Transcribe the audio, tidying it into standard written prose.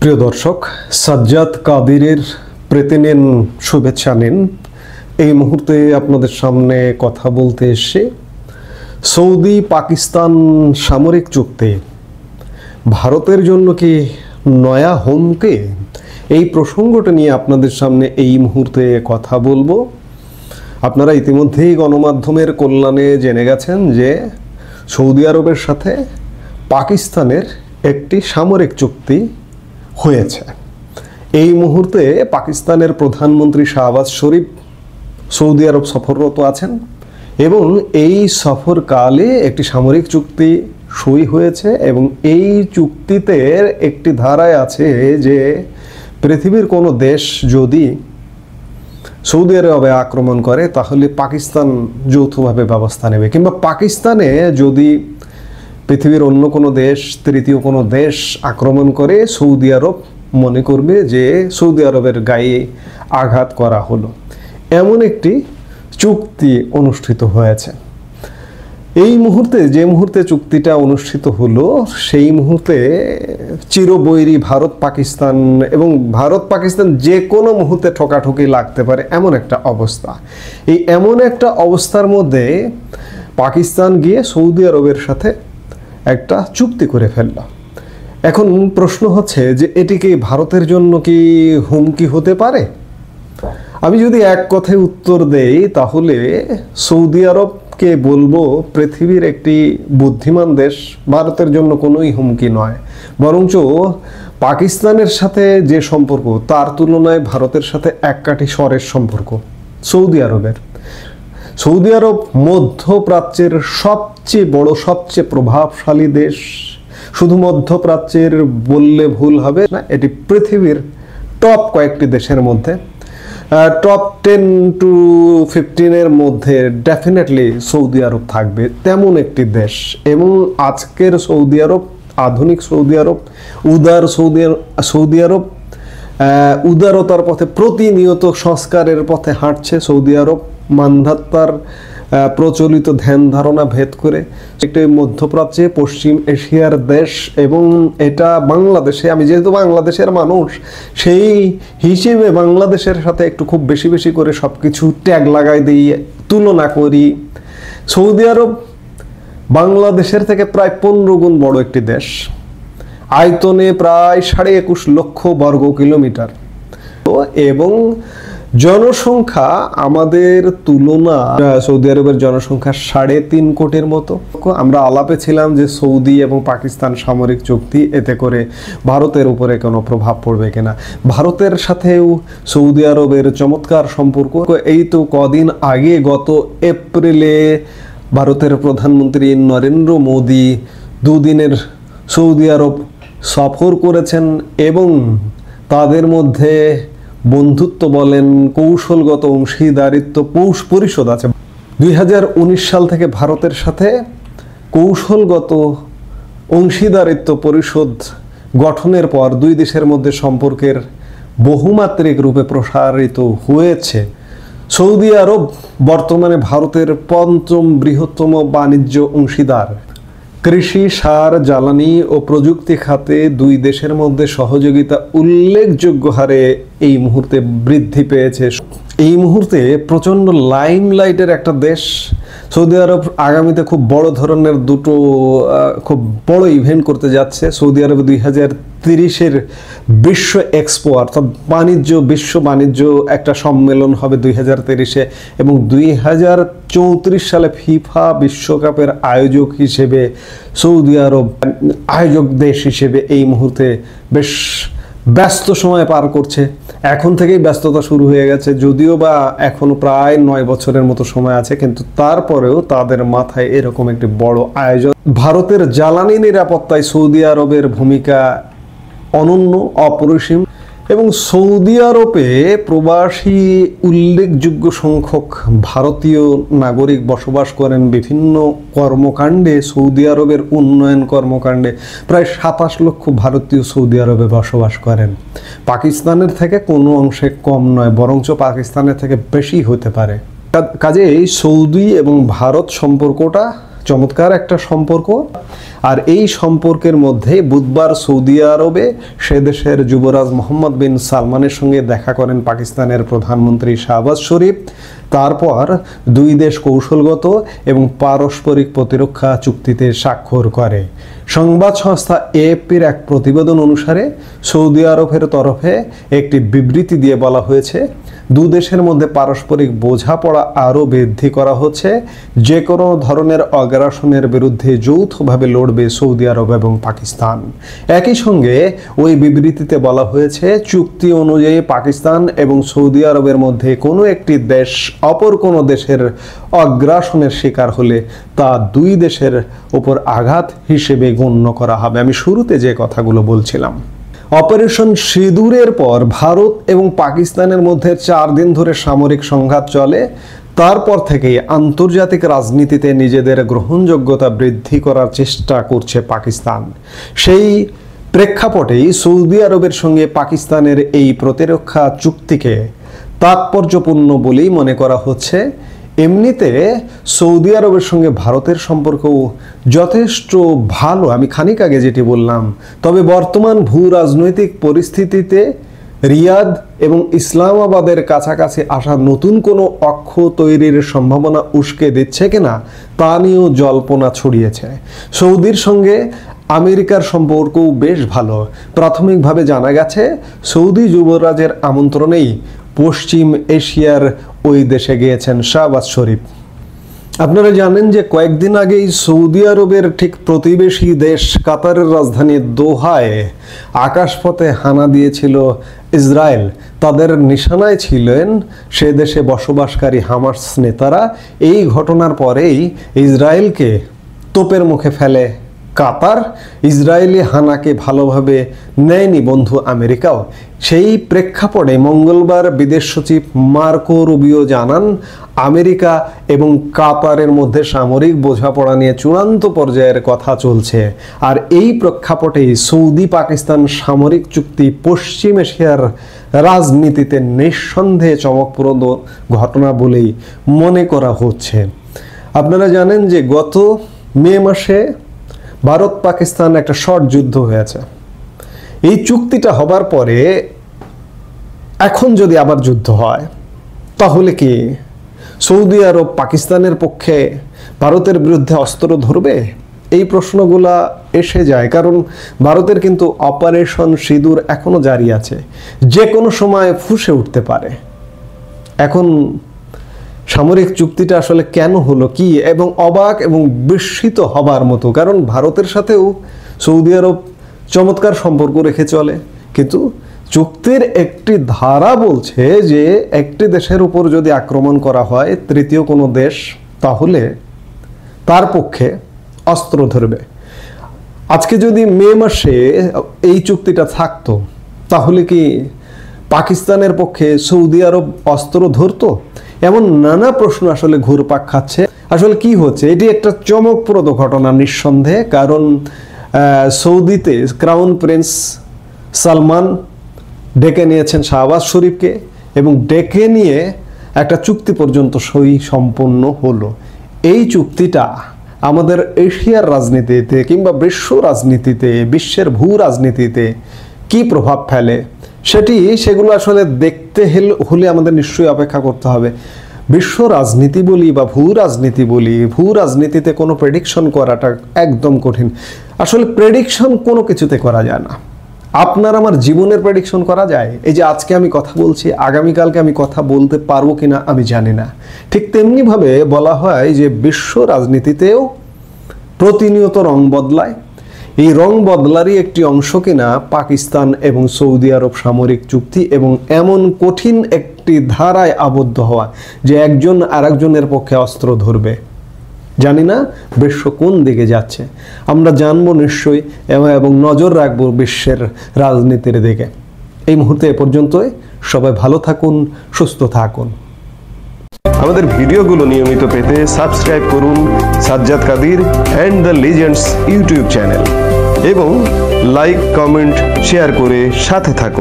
প্রিয় দর্শক, সাজ্জাদ কাদিরের প্রীতি নিন, শুভেচ্ছা নিন। এই মুহূর্তে আপনাদের সামনে কথা বলতে এসে সৌদি পাকিস্তান সামরিক চুক্তি ভারতের জন্য কি নয়া হুমকি, এই প্রসঙ্গটা নিয়ে আপনাদের সামনে এই মুহূর্তে কথা বলবো। আপনারা ইতিমধ্যেই গণমাধ্যমের কল্যাণে জেনে গেছেন যে সৌদি আরবের সাথে পাকিস্তানের একটি সামরিক চুক্তি হয়েছে। এই মুহূর্তে পাকিস্তানের প্রধানমন্ত্রী শাহবাজ শরীফ সৌদি আরব সফররত আছেন এবং এই সফরকালে একটি সামরিক চুক্তি সই হয়েছে এবং এই চুক্তিতে একটি ধারায় আছে যে পৃথিবীর কোনো দেশ যদি সৌদি আরবে আক্রমণ করে তাহলে পাকিস্তান যৌথভাবে ব্যবস্থা নেবে, কিংবা পাকিস্তানে যদি পৃথিবীর অন্য কোনো দেশ, তৃতীয় কোনো দেশ আক্রমণ করে সৌদি আরব মনে করবে যে সৌদি আরবের গায়ে আঘাত করা হলো। এমন একটি চুক্তি অনুষ্ঠিত হয়েছে। এই মুহূর্তে, যে মুহূর্তে চুক্তিটা অনুষ্ঠিত হলো, সেই মুহূর্তে চিরবৈরী ভারত পাকিস্তান এবং ভারত পাকিস্তান যে কোনো মুহূর্তে ঠোকাঠুকি লাগতে পারে এমন একটা অবস্থা। এই এমন একটা অবস্থার মধ্যে পাকিস্তান গিয়ে সৌদি আরবের সাথে একটা চুক্তি করে ফেলল। এখন প্রশ্ন হচ্ছে যে এটি কি ভারতের জন্য কি হুমকি হতে পারে? আমি যদি এক কথায় উত্তর দেই তাহলে সৌদি আরবকে বলবো পৃথিবীর একটি বুদ্ধিমান দেশ, ভারতের জন্য কোনোই হুমকি নয়। বরঞ্চ পাকিস্তানের সাথে যে সম্পর্ক তার তুলনায় ভারতের সাথে এক কাঠি স্বরের সম্পর্ক সৌদি আরবের। সৌদি আরব মধ্যপ্রাচ্যের সবচেয়ে বড়, সবচেয়ে প্রভাবশালী দেশ। শুধু মধ্যপ্রাচ্যের বললে ভুল হবে না, এটি পৃথিবীর টপ কয়েকটি দেশের মধ্যে, টপ 10 to 15 মধ্যে ডেফিনেটলি সৌদি আরব থাকবে, তেমন একটি দেশ। এবং আজকের সৌদি আরব, আধুনিক সৌদি আরব, উদার সৌদি আরব, উদারতার পথে, প্রতিনিয়ত সংস্কারের পথে হাঁটছে সৌদি আরব, মানধাত্তার প্রচলিত ধ্যান ধারণা ভেদ করে একটি মধ্যপ্রাচ্যে পশ্চিম এশিয়ার দেশ। এবং এটা বাংলাদেশে, আমি যেহেতু বাংলাদেশের মানুষ, সেই হিসেবে বাংলাদেশের সাথে একটু খুব বেশি বেশি করে সব কিছু ট্যাগ লাগাই দিই, তুলনা করি। সৌদি আরব বাংলাদেশের থেকে প্রায় 15 গুণ বড় একটি দেশ, আয়তনে প্রায় 21.5 লক্ষ বর্গ কিলোমিটার এবং জনসংখ্যা আমাদের তুলনা, সৌদি আরবের জনসংখ্যা 3.5 কোটির মতো। আমরা আলাপে ছিলাম যে সৌদি এবং পাকিস্তান সামরিক চুক্তি, এতে করে ভারতের উপরে কোনো প্রভাব পড়বে কিনা। ভারতের সাথেও সৌদি আরবের চমৎকার সম্পর্ক। এই তো কদিন আগে, গত এপ্রিলে ভারতের প্রধানমন্ত্রী নরেন্দ্র মোদী 2 দিনের সৌদি আরব সফর করেছেন এবং তাদের মধ্যে বন্ধুত্ব বলেন, কৌশলগত অংশীদারিত্ব পরিষদ আছে। 2019 সাল থেকে ভারতের সাথে কৌশলগত অংশীদারিত্ব পরিষদ গঠনের পর 2 দেশের মধ্যে সম্পর্কের বহুমাত্রিক রূপে প্রসারিত হয়েছে। সৌদি আরব বর্তমানে ভারতের 5ম বৃহত্তম বাণিজ্য অংশীদার। কৃষি, সার, জ্বালানি ও প্রযুক্তি খাতে 2 দেশের মধ্যে সহযোগিতা উল্লেখযোগ্য হারে এই মুহূর্তে বৃদ্ধি পেয়েছে। এই মুহূর্তে প্রচণ্ড লাইমলাইটের একটা দেশ সৌদি আরব। আগামীতে খুব বড় ধরনের দুটো খুব বড় ইভেন্ট করতে যাচ্ছে। সৌদি আরবে 2030-এর বিশ্ব এক্সপো, অর্থাৎ বিশ্ব বাণিজ্য একটা সম্মেলন হবে 2030-এ এবং 2034 সালে ফিফা বিশ্বকাপের আয়োজক হিসেবে সৌদি আরব আয়োজক দেশ হিসেবে এই মুহূর্তে বেশ ব্যস্ত সময় পার করছে। এখন থেকেই ব্যস্ততা শুরু হয়ে গেছে, যদিও বা এখনো প্রায় 9 বছরের মতো সময় আছে, কিন্তু তারপরেও তাদের মাথায় এরকম একটি বড় আয়োজন। ভারতের জ্বালানি নিরাপত্তায় সৌদি আরবের ভূমিকা অনন্য, অপরিসীম এবং সৌদি আরবে প্রবাসী উল্লেখযোগ্য সংখ্যক ভারতীয় নাগরিক বসবাস করেন। বিভিন্ন কর্মকাণ্ডে, সৌদি আরবের উন্নয়ন কর্মকাণ্ডে প্রায় 27 লক্ষ ভারতীয় সৌদি আরবে বসবাস করেন। পাকিস্তানের থেকে কোনো অংশে কম নয়, বরঞ্চ পাকিস্তানের থেকে বেশি হতে পারে। কাজেই সৌদি এবং ভারত সম্পর্কটা চমৎকার একটা সম্পর্ক। আর এই সম্পর্কের মধ্যে বুধবার সৌদি আরবে সে দেশের যুবরাজ মোহাম্মদ বিন সালমানের সঙ্গে দেখা করেন পাকিস্তানের প্রধানমন্ত্রী শাহবাজ শরীফ। তারপর দুই দেশ কৌশলগত এবং পারস্পরিক প্রতিরক্ষা চুক্তিতে স্বাক্ষর করে। সংবাদ সংস্থা এএফপির এক প্রতিবেদন অনুসারে সৌদি আরবের তরফে একটি বিবৃতি দিয়ে বলা হয়েছে, দু দেশের মধ্যে পারস্পরিক বোঝাপড়া আরও বৃদ্ধি করা হচ্ছে। যে কোনো ধরনের আগ্রাসনের বিরুদ্ধে যৌথভাবে লড়বে সৌদি আরব এবং পাকিস্তান। একই সঙ্গে ওই বিবৃতিতে বলা হয়েছে, চুক্তি অনুযায়ী পাকিস্তান এবং সৌদি আরবের মধ্যে কোনো একটি দেশ অপর কোনো দেশের আগ্রাসনের শিকার হলে তা দুই দেশের উপর আঘাত হিসেবে গণ্য করা হবে। আমি শুরুতে যে কথাগুলো বলছিলাম, অপারেশন সিঁদুরের পর ভারত এবং পাকিস্তানের মধ্যে 4 দিন ধরে সামরিক সংঘাত চলে। তারপর থেকেই আন্তর্জাতিক রাজনীতিতে নিজেদের গ্রহণযোগ্যতা বৃদ্ধি করার চেষ্টা করছে পাকিস্তান। সেই প্রেক্ষাপটেই সৌদি আরবের সঙ্গে পাকিস্তানের এই প্রতিরক্ষা চুক্তিকে তাৎপর্যপূর্ণ বলেই মনে করা হচ্ছে। এমনিতে সৌদি আরবের সঙ্গে ভারতের সম্পর্কও যথেষ্ট ভালো, আমি খানিক আগে যেটি বললাম। তবে বর্তমান ভূ রাজনৈতিক পরিস্থিতিতে রিয়াদ এবং ইসলামাবাদের কাছাকাছি আসা নতুন কোনো অক্ষ তৈরির সম্ভাবনা উস্কে দিচ্ছে কিনা তা নিয়েও জল্পনা ছড়িয়েছে। সৌদির সঙ্গে আমেরিকার সম্পর্কও বেশ ভালো। প্রাথমিকভাবে জানা গেছে, সৌদি যুবরাজের আমন্ত্রণেই পশ্চিম এশিয়ার ওই দেশে গিয়েছেন শাহবাজ শরীফ। আপনারা জানেন যে কয়েকদিন আগেই সৌদি আরবের ঠিক প্রতিবেশী দেশ কাতারের রাজধানী দোহায় আকাশপথে হানা দিয়েছিল ইসরায়েল। তাদের নিশানায় ছিলেন সে দেশে বসবাসকারী হামাস নেতারা। এই ঘটনার পরেই ইসরায়েলকে তোপের মুখে ফেলে কাতার। ইসরায়েলি হানাকে ভালোভাবে নেয়নি বন্ধু আমেরিকাও। সেই প্রেক্ষাপটে মঙ্গলবার বিদেশ সচিব মার্কো রুবিও জানান, আমেরিকা এবং কাতারের মধ্যে সামরিক বোঝাপড়া নিয়ে চূড়ান্ত পর্যায়ের কথা চলছে। আর এই প্রেক্ষাপটেই সৌদি পাকিস্তান সামরিক চুক্তি পশ্চিম এশিয়ার রাজনীতিতে নিঃসন্দেহে চমকপ্রদ ঘটনা বলেই মনে করা হচ্ছে। আপনারা জানেন যে গত মে মাসে ভারত পাকিস্তান একটা শর্ট যুদ্ধ হয়েছে। এই চুক্তিটা হবার পরে এখন যদি আবার যুদ্ধ হয়, তাহলে কি সৌদি আরব পাকিস্তানের পক্ষে ভারতের বিরুদ্ধে অস্ত্র ধরবে? এই প্রশ্নগুলা এসে যায়, কারণ ভারতের কিন্তু অপারেশন সিঁদুর এখনো জারি আছে, যে কোনো সময় ফুঁসে উঠতে পারে। এখন সামরিক চুক্তিটা আসলে কেন হলো কি, এবং অবাক এবং বিস্মিত হবার মতো, কারণ ভারতের সাথেও সৌদি আরব চমৎকার সম্পর্ক রেখে চলে। কিন্তু চুক্তির একটি ধারা বলছে যে একটি দেশের উপর যদি আক্রমণ করা হয় তৃতীয় কোনো দেশ, তাহলে তার পক্ষে অস্ত্র ধরবে। আজকে যদি মে মাসে এই চুক্তিটা থাকতো, তাহলে কি পাকিস্তানের পক্ষে সৌদি আরব অস্ত্র ধরতো? এমন নানা প্রশ্ন আসলে ঘুরপাক খাচ্ছে। আসলে কি হচ্ছে, এটি একটা চমকপ্রদ ঘটনা নিঃসন্দেহে। কারণ সৌদিতে ক্রাউন প্রিন্স সালমান ডেকে নিয়েছেন শাহবাজ শরীফকে, এবং ডেকে নিয়ে একটা চুক্তি পর্যন্ত সই সম্পন্ন হলো। এই চুক্তিটা আমাদের এশিয়ার রাজনীতিতে কিংবা বিশ্ব রাজনীতিতে, বিশ্বের ভূ রাজনীতিতে কি প্রভাব ফেলে সেগুলো আসলে দেখতে হলে আমাদের নিশ্চয়ই অপেক্ষা করতে হবে। বিশ্ব রাজনীতি বলি বা ভূ রাজনীতি বলি, ভূ রাজনীতিতে কোনো প্রেডিকশন করাটা একদম কঠিন। আসলে প্রেডিকশন কোনো কিছুতে করা যায় না। আপনার আমার জীবনের প্রেডিকশন করা যায়? এই যে আজকে আমি কথা বলছি, আগামীকালকে আমি কথা বলতে পারবো কিনা আমি জানি না। ঠিক তেমনিভাবে বলা হয় যে বিশ্ব রাজনীতিতেও প্রতিনিয়ত রং বদলায়। এই রং বদলারই একটি অংশ কিনা পাকিস্তান এবং সৌদি আরব সামরিক চুক্তি, এবং এমন কঠিন একটি ধারায় আবদ্ধ হওয়া যে একজন আরেকজনের পক্ষে অস্ত্র ধরবে। জানি না বিশ্ব কোন দিকে যাচ্ছে, আমরা জানবো নিশ্চয়ই, এবং নজর রাখবো বিশ্বের রাজনীতির দিকে। এই মুহূর্তে এ পর্যন্তই। সবাই ভালো থাকুন, সুস্থ থাকুন। আমাদের ভিডিওগুলো নিয়মিত পেতে সাবস্ক্রাইব করুন Sajjad Kadir and the legends YouTube channel, এবং লাইক, কমেন্ট, শেয়ার করে সাথে থাকুন।